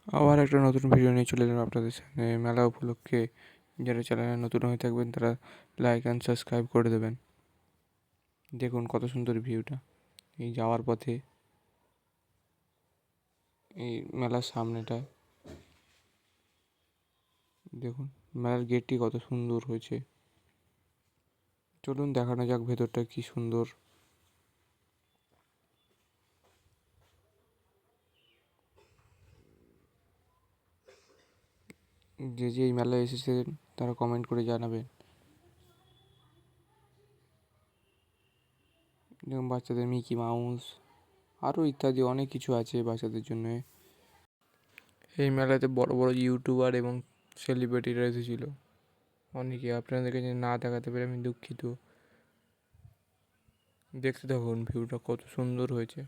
আবার একটা নতুন ভিডিও নিয়ে চলে এলাম আপনাদের সামনে মেলা উপলক্ষে। যারা চ্যানেলে নতুন হয়ে থাকবেন তারা লাইক অ্যান্ড সাবস্ক্রাইব করে দেবেন। দেখুন কত সুন্দর ভিউটা এই যাওয়ার পথে, এই মেলার সামনেটা দেখুন, মেলার গেটটি কত সুন্দর হয়েছে। চলুন দেখানো যাক ভেতরটা কি সুন্দর। যে যে এই মেলায় এসেছেন তারা কমেন্ট করে জানাবেন। যেমন বাচ্চাদের মিকি মাউস, আরও ইত্যাদি অনেক কিছু আছে বাচ্চাদের জন্য। এই মেলাতে বড় বড় ইউটিউবার এবং সেলিব্রিটিরা এসেছিল। অনেকে আপনাদেরকে যে না দেখাতে পেরে আমি দুঃখিত। দেখতে থাকুন ভিউটা কত সুন্দর হয়েছে।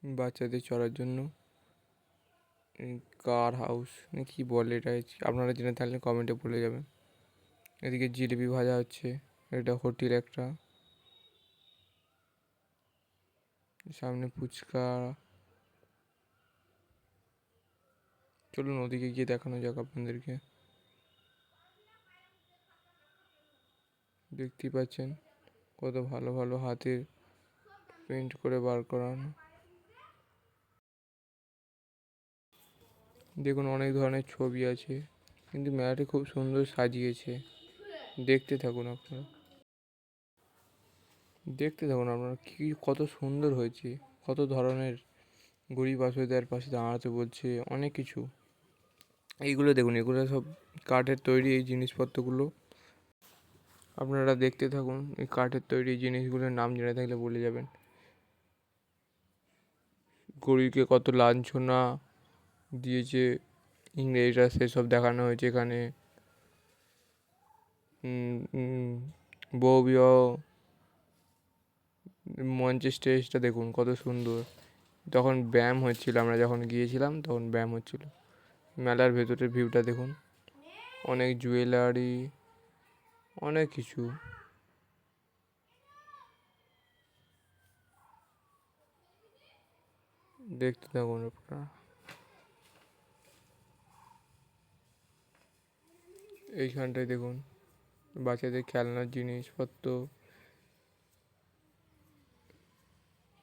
বাচ্চাদের চড়ার জন্য কার হাউস না কি বলে এটা, আপনারা জেনে থাকলে কমেন্টে বলে যাবেন। এদিকে জিলিপি ভাজা হচ্ছে, এটা হোটেল একটা, সামনে ফুচকা। চলুন ওদিকে গিয়ে দেখানো যাক আপনাদেরকে। দেখতেই পাচ্ছেন কত ভালো ভালো হাতের পেন্ট করে বার করানো। দেখুন অনেক ধরনের ছবি আছে, কিন্তু মেলাটি খুব সুন্দর সাজিয়েছে। দেখতে থাকুন আপনারা, কি কত সুন্দর হয়েছে। কত ধরনের গরিব অসহায়দের পাশে দাঁড়াতে বলছে, অনেক কিছু। এইগুলো দেখুন, এগুলো সব কাঠের তৈরি এই জিনিসপত্রগুলো। আপনারা দেখতে থাকুন, এই কাঠের তৈরি জিনিসগুলোর নাম জেনে থাকলে বলে যাবেন। গরিবকে কত লাঞ্ছনা দিয়েছে ইংরেজরা সেসব দেখানো হয়েছে এখানে। বউ বিবাহ মঞ্চের স্টেজটা দেখুন কত সুন্দর। তখন ব্যায়াম হচ্ছিল, আমরা যখন গিয়েছিলাম তখন ব্যায়াম হচ্ছিল। মেলার ভেতরের ভিউটা দেখুন, অনেক জুয়েলারি, অনেক কিছু। দেখতে থাকুন আপনারা। এইখানটায় দেখুন বাচ্চাদের খেলনার জিনিসপত্র,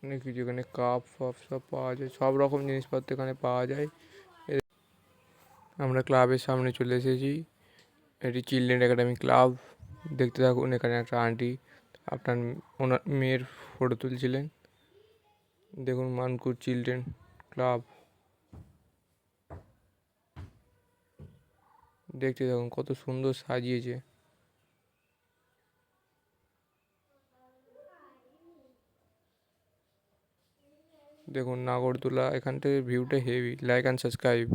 অনেক কিছু। এখানে কাপ ফাপ সব পাওয়া যায়, সব রকম জিনিসপত্র এখানে পাওয়া যায়। আমরা ক্লাবের সামনে চলে এসেছি, এটি চিলড্রেন একাডেমি ক্লাব। দেখতে থাকুন, এখানে একটা আন্টি আপনার ওনার মেয়ের ফটো তুলছিলেন। দেখুন মানকুর চিলড্রেন ক্লাব। দেখতে থাকুন কত সুন্দর সাজিয়েছে। দেখুন নাগরদোলা, এখান থেকে ভিউটা হেভি। Like and subscribe.